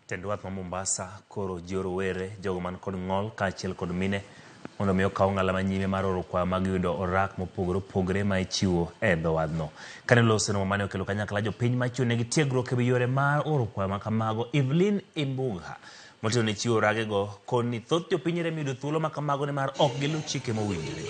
Tendwath ma Mombasa koro joro were jogo man kod ng'ol kaachiel kod mine mondo mi okaw ng'ala manyime mar oro kwa mag yudo orak mopogore opogore ma ichiwo e dho wadhno. Kane loseno mane okelo kanyakla jopiny machiwo negi tiegruok ewi yore mar oro kwa ma kamago, Evelyn Imbugha motelo ne chiwo oragego koni thoth jopiny rem yudo thuolo ma kamago ne mar ok giluw chike mowinjore.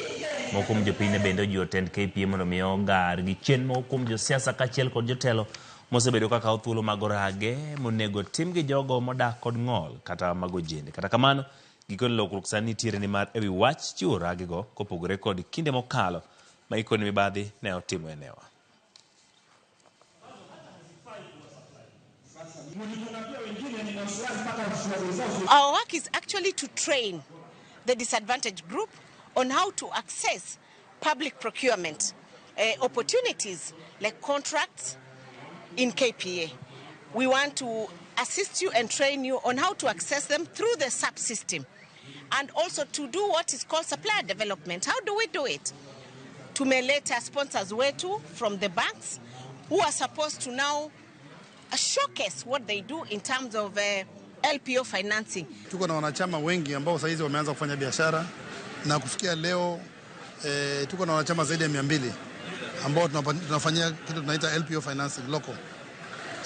Moko kuom jopiny ne bende ojiwo tend KPA mondo mi ogar gi chien moko kuom josiasa kaachiel kod jotelo mosebedo ka kawo thuolo mag orage monego tim gi jogo modak kod ng'ol kata mago jende. Kata kamano, gikone lokruok sani nitiere ni mar ewi wach chiwo oragego kopogore kod kinde mokalo ma ikone mibadhi ne otimo enewa. Our work is actually to train the disadvantaged group on how to access public procurement opportunities like contracts in KPA. We want to assist you and train you on how to access them through the subsystem, and also to do what is called supplier development. How do we do it? Tumeleta sponsors wetu from the banks who are supposed to now showcase what they do in terms of LPO financing. Tuko na wanachama wengi ambao saizi wameanza kufanya biashara na kufikia leo tuko na wanachama zaidi ya 200 ambao tunafanyia kitu tunaita LPO financing local.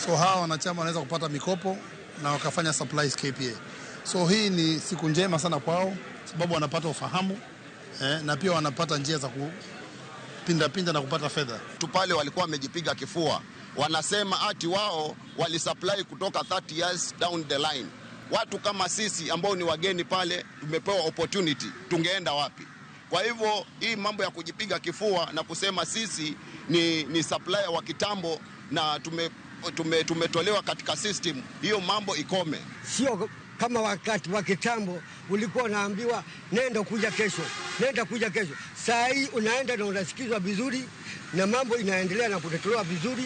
So hawa wanachama wanaweza kupata mikopo na wakafanya supplies KPA. So hii ni siku njema sana kwao sababu wanapata ufahamu na pia wanapata njia za kupinda na kupata fedha. Tupale walikuwa wamejipiga kifua. Wanasema ati wao walisupply kutoka 30 years down the line. Watu kama sisi ambao ni wageni pale tumepewa opportunity, tungeenda wapi? Kwa hivyo hii mambo ya kujipiga kifua na kusema sisi ni supplier wa kitambo na tumetolewa katika system, hiyo mambo ikome. Sio kama wakati wa kitambo ulikuwa unaambiwa nenda kuja kesho, nenda kuja kesho. Saa hii unaenda na unasikizwa vizuri na mambo inaendelea na kutatuliwa vizuri.